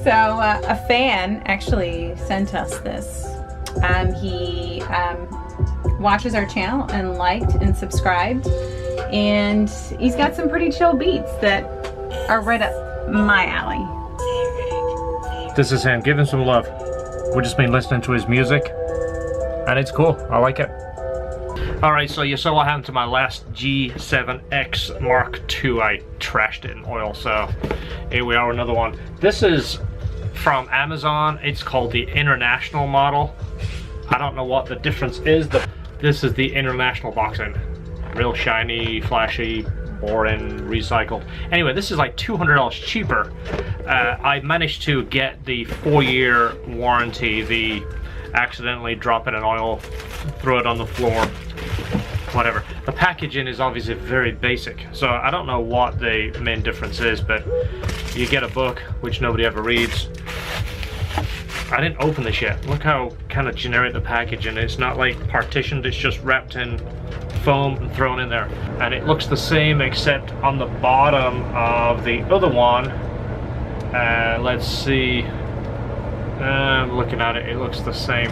So a fan actually sent us this. He watches our channel and liked and subscribed, and he's got some pretty chill beats that are right up my alley. This is him. Give him some love. We've just been listening to his music, and it's cool. I like it. Alright, so you saw what happened to my last G7X Mark II. I trashed it in oil, so here we are, another one. This is from Amazon. It's called the International model. I don't know what the difference is. This is the International box end. Real shiny, flashy, boring, recycled. Anyway, this is like $200 cheaper. I managed to get the 4-year warranty, the accidentally drop it in oil, throw it on the floor, whatever. The packaging is obviously very basic, so I don't know what the main difference is, but you get a book, which nobody ever reads. I didn't open this yet. Look how kind of generic the packaging is. It's not like partitioned, it's just wrapped in foam and thrown in there. And it looks the same, except on the bottom of the other one, let's see. I'm looking at it, it looks the same.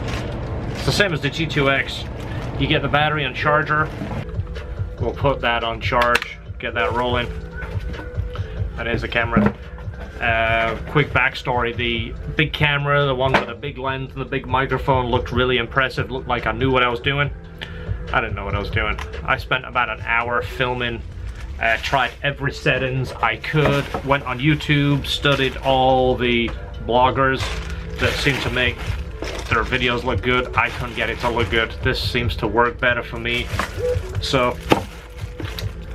It's the same as the G2X. You get the battery and charger. We'll put that on charge, get that rolling. And here's the camera. Quick backstory, the big camera, the one with the big lens and the big microphone, looked really impressive, looked like I knew what I was doing. I didn't know what I was doing. I spent about an hour filming, tried every settings I could, went on YouTube, studied all the bloggers that seem to make their videos look good. I couldn't get it to look good. This seems to work better for me. So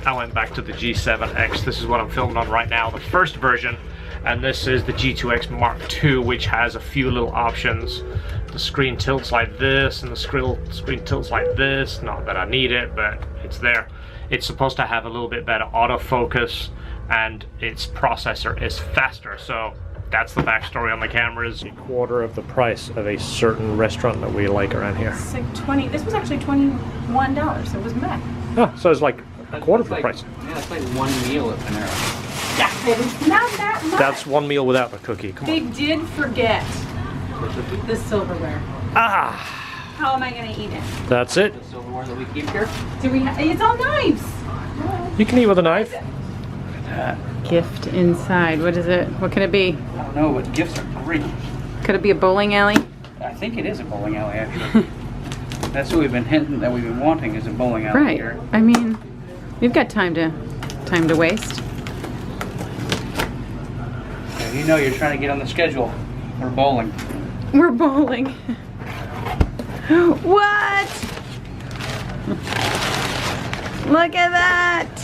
I went back to the G7X. This is what I'm filming on right now, the first version. And this is the G2X Mark II, which has a few little options. The screen tilts like this, and the screen tilts like this. Not that I need it, but it's there. It's supposed to have a little bit better autofocus, and its processor is faster. So that's the backstory on the cameras. A quarter of the price of a certain restaurant that we like around here. It's like 20. This was actually $21. It was bad. Oh, so it's like a quarter of the price. Yeah, it's like one meal at Panera. Yeah, it is not that much. That's one meal without the cookie. Come on. They did forget the silverware. Ah! How am I going to eat it? That's it. The silverware that we keep here. Do we? It's all knives. You can eat with a knife. Gift inside. What is it? What could it be? I don't know, but gifts are great. Could it be a bowling alley? I think it is a bowling alley, actually. That's what we've been hinting that we've been wanting, is a bowling alley Right. here. I mean, we've got time to waste. Yeah, you know you're trying to get on the schedule for bowling. We're bowling. What? Look at that.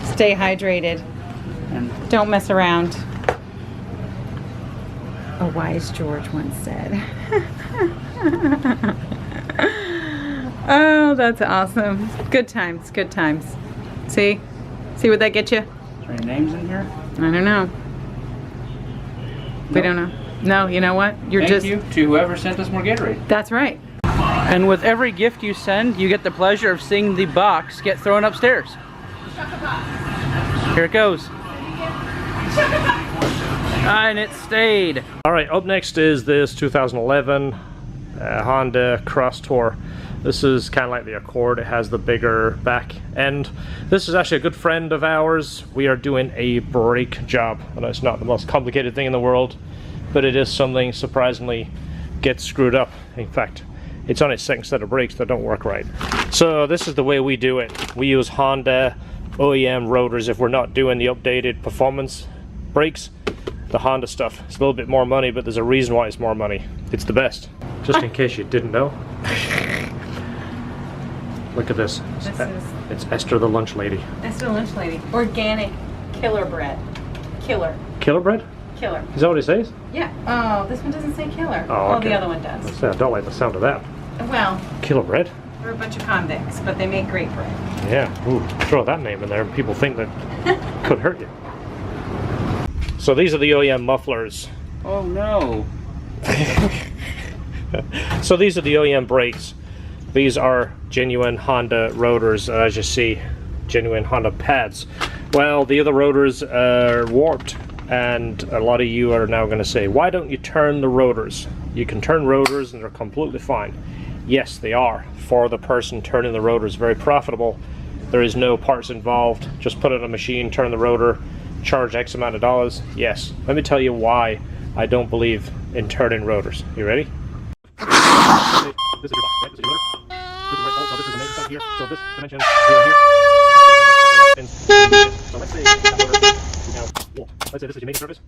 Stay hydrated. And Don't mess around. A wise George once said. Oh, that's awesome. Good times, good times. See? See what that gets you? is there any names in here? I don't know. We Nope. don't know. No, you know what? You're Thank just... you to whoever sent us more Gatorade. That's right. And with every gift you send, you get the pleasure of seeing the box get thrown upstairs. Here it goes. And it stayed. All right, up next is this 2011 Honda Crosstour. This is kind of like the Accord. It has the bigger back end. This is actually a good friend of ours. We are doing a brake job. I know it's not the most complicated thing in the world, but it is something surprisingly gets screwed up. In fact, it's on its second set of brakes that don't work right. So this is the way we do it. We use Honda OEM rotors if we're not doing the updated performance brakes. The Honda stuff, it's a little bit more money, but there's a reason why it's more money. It's the best. Just in case you didn't know. Look at this. It's Esther the lunch lady. Esther the lunch lady. Organic killer bread. Killer. Killer bread? Killer. Is that what it says? Yeah. Oh, this one doesn't say killer. Oh, okay. The other one does. I don't like the sound of that. Well, Killer bread? we're a bunch of convicts, but they make great bread. Yeah. Ooh, throw that name in there and people think that could hurt you. So these are the OEM mufflers. Oh no. So these are the OEM brakes. These are genuine Honda rotors, as you see, genuine Honda pads. Well, the other rotors are warped and a lot of you are now going to say, why don't you turn the rotors? You can turn rotors and they're completely fine. Yes, they are. For the person turning the rotors, very profitable. There is no parts involved. Just put it in a machine, turn the rotor, charge X amount of dollars. Yes. Let me tell you why I don't believe in turning rotors. You ready? This is your box, right? This is your rotor. This is right bolt, so this is the main point here. So this dimension here. So let's say that rotor is now, let's say this is your main surface.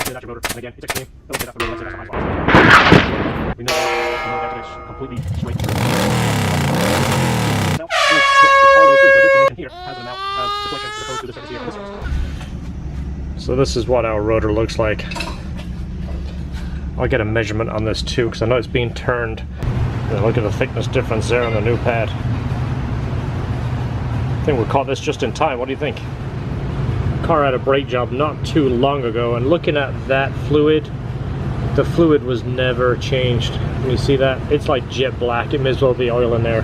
Say that's your rotor. And again, it's extreme. Let's say that's the rotor. Let's say that's a high spot. We know that it's completely straight through. Now, all the way through. So this dimension here has an amount of deflection as opposed to the surface here on this surface. So this is what our rotor looks like. I'll get a measurement on this too, because I know it's being turned. Look at the thickness difference there on the new pad. I think we caught this just in time. What do you think? Car had a brake job not too long ago, and looking at that fluid, the fluid was never changed. Can you see that? It's like jet black. It may as well be oil in there.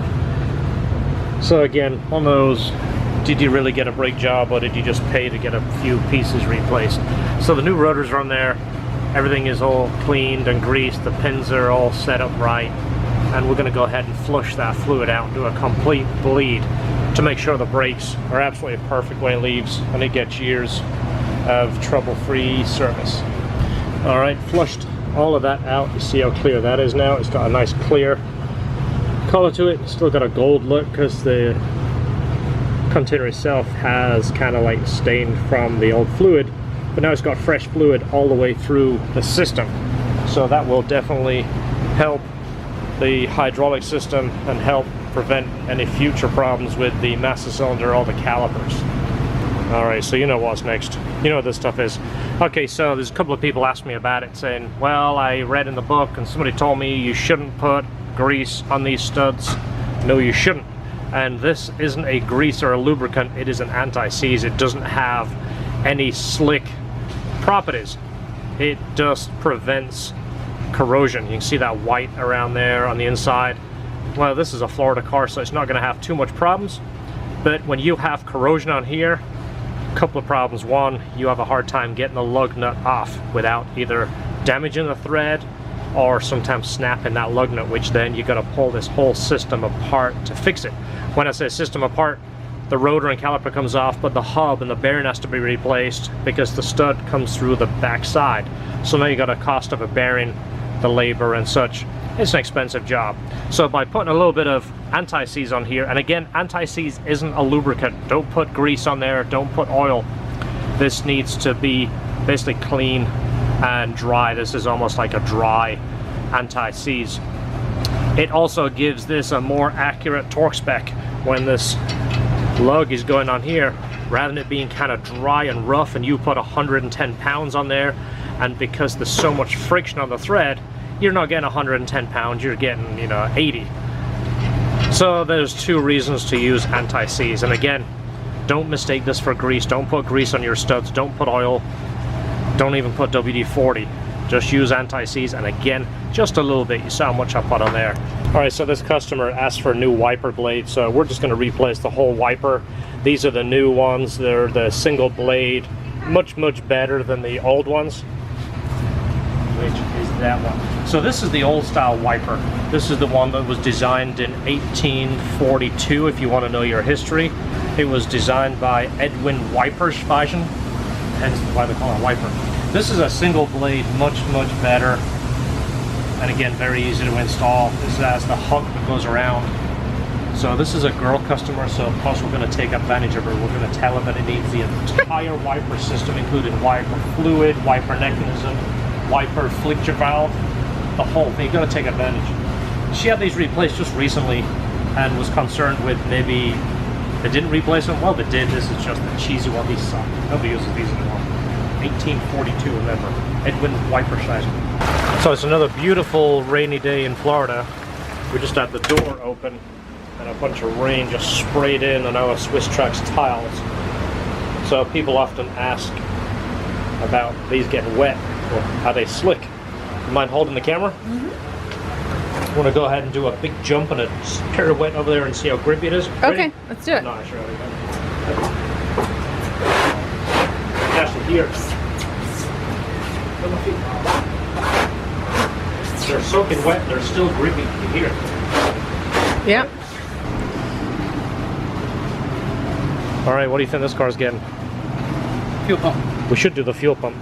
So again, on those, did you really get a brake job, or did you just pay to get a few pieces replaced? So the new rotors are on there. Everything is all cleaned and greased. The pins are all set up right. And we're going to go ahead and flush that fluid out and do a complete bleed to make sure the brakes are absolutely perfect when it leaves and it gets years of trouble-free service. Alright, flushed all of that out. You see how clear that is now. It's got a nice clear color to it. It's still got a gold look because the container itself has kind of like stained from the old fluid, but now it's got fresh fluid all the way through the system. So that will definitely help the hydraulic system and help prevent any future problems with the master cylinder or the calipers. Alright, so you know what's next. You know what this stuff is. Okay, so there's a couple of people asked me about it saying, well, I read in the book and somebody told me you shouldn't put grease on these studs. No, you shouldn't. And this isn't a grease or a lubricant, it is an anti-seize. It doesn't have any slick properties. It just prevents corrosion. You can see that white around there on the inside. Well, this is a Florida car, so it's not going to have too much problems, but when you have corrosion on here, a couple of problems. One, you have a hard time getting the lug nut off without either damaging the thread or sometimes snapping that lug nut, which then you got to pull this whole system apart to fix it. When I say system apart, the rotor and caliper comes off, but the hub and the bearing has to be replaced because the stud comes through the back side. So now you got a cost of a bearing, the labor and such. It's an expensive job. So by putting a little bit of anti-seize on here, and again, anti-seize isn't a lubricant. Don't put grease on there, don't put oil. This needs to be basically clean and dry. This is almost like a dry anti-seize. It also gives this a more accurate torque spec when this lug is going on here. Rather than it being kind of dry and rough and you put 110 pounds on there, and because there's so much friction on the thread, you're not getting 110 pounds, you're getting, 80. So there's two reasons to use anti-seize. And again, don't mistake this for grease. Don't put grease on your studs, don't put oil, don't even put WD-40. Just use anti-seize, and again, just a little bit. You saw how much I put on there. Alright, so this customer asked for a new wiper blade, so we're just going to replace the whole wiper. These are the new ones. They're the single blade, much better than the old ones, which is that one. So this is the old style wiper. This is the one that was designed in 1842, if you want to know your history. It was designed by Edwin Wiperspagen, hence why they call it a wiper. This is a single blade, much better, and again, very easy to install. This has the hook that goes around. So this is a girl customer, so of course we're going to take advantage of her. We're going to tell her that it needs the entire wiper system, including wiper fluid, wiper mechanism, wiper flexure valve, the whole thing. You've got to take advantage. She had these replaced just recently and was concerned with maybe they didn't replace them. Well, they did. This is just the cheesy one. These suck. Nobody uses these anymore. 1842, remember. Edwin Wiperspagen. So it's another beautiful rainy day in Florida. We just had the door open and a bunch of rain just sprayed in on our Swiss Trax tiles. So people often ask about these getting wet, or are they slick? You mind holding the camera? I want to go ahead and do a big jump and a pirouette over there and see how grippy it is. Ready? Okay, let's do it. No, sure. Actually, here. on my feet. They're soaking wet, they're still gripping. You can hear it. Yep. Alright, what do you think this car's getting? Fuel pump. We should do the fuel pump.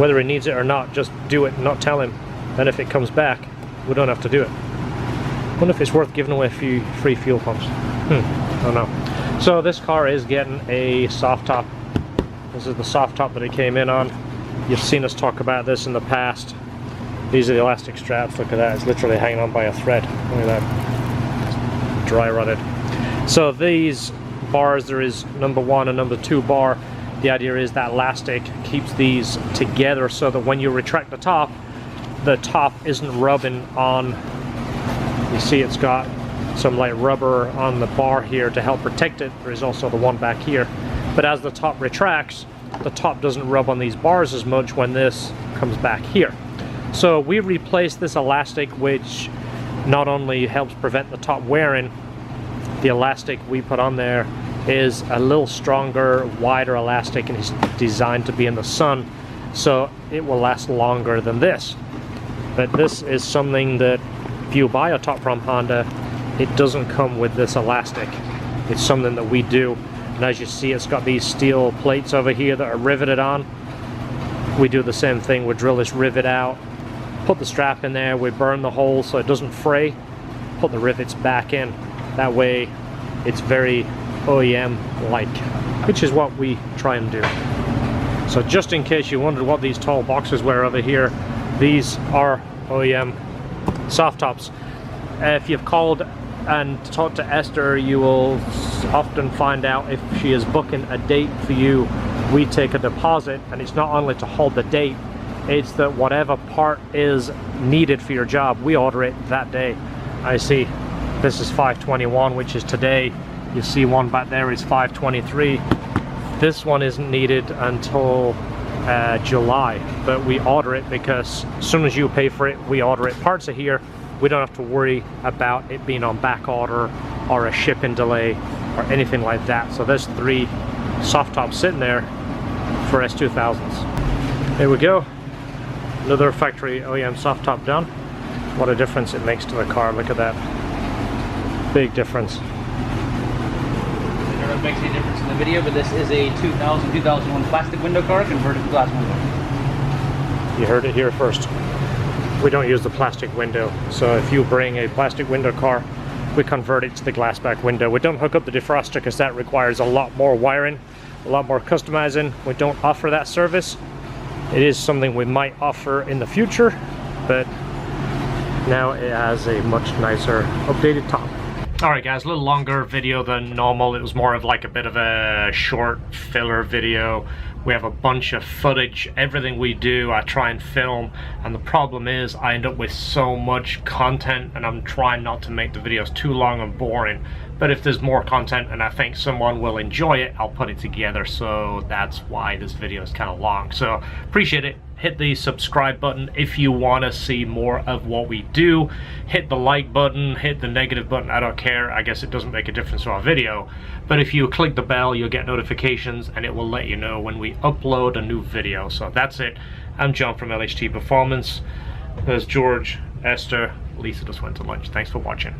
Whether he needs it or not, just do it and not tell him. Then if it comes back, we don't have to do it. I wonder if it's worth giving away a few free fuel pumps. I don't know. So this car is getting a soft top. This is the soft top that it came in on. You've seen us talk about this in the past. These are the elastic straps. Look at that. It's literally hanging on by a thread. Look at that. It's dry rotted. So these bars, there is number 1 and number 2 bar. The idea is that elastic keeps these together so that when you retract the top isn't rubbing on. You see it's got some like rubber on the bar here to help protect it. There is also the one back here. But as the top retracts, the top doesn't rub on these bars as much when this comes back here. So we replaced this elastic, which not only helps prevent the top wearing, the elastic we put on there is a little stronger, wider elastic, and it's designed to be in the sun, so it will last longer than this. But this is something that if you buy a top from Honda, it doesn't come with this elastic. It's something that we do, and as you see, it's got these steel plates over here that are riveted on. We do the same thing. We drill this rivet out, put the strap in there, we burn the hole so it doesn't fray, put the rivets back in. That way it's very OEM-like, which is what we try and do. So just in case you wondered what these tall boxes were over here, these are OEM soft tops. If you've called and talked to Esther, you will often find out if she is booking a date for you, we take a deposit, and it's not only to hold the date, it's that whatever part is needed for your job, we order it that day. I see this is 521, which is today. You see one back there is 523. This one isn't needed until July, but we order it because as soon as you pay for it, we order it. Parts are here. We don't have to worry about it being on back order or a shipping delay or anything like that. So there's 3 soft tops sitting there for S2000s. There we go. Another factory OEM soft top done. What a difference it makes to the car. Look at that. Big difference. I don't know if it makes any difference in the video, but this is a 2001 plastic window car converted to glass window. You heard it here first. We don't use the plastic window, so if you bring a plastic window car, we convert it to the glass back window. We don't hook up the defroster because that requires a lot more wiring, a lot more customizing. We don't offer that service. It is something we might offer in the future, but now it has a much nicer updated top. Alright guys, a little longer video than normal. It was more of like a bit of a short filler video. We have a bunch of footage. Everything we do, I try and film, and the problem is I end up with so much content, and I'm trying not to make the videos too long and boring. But if there's more content and I think someone will enjoy it, I'll put it together. So that's why this video is kind of long. So appreciate it. Hit the subscribe button if you want to see more of what we do. Hit the like button, hit the negative button, I don't care. I guess it doesn't make a difference to our video. But if you click the bell, you'll get notifications and it will let you know when we upload a new video. So that's it. I'm John from LHT Performance. There's George, Esther, Lisa just went to lunch. Thanks for watching.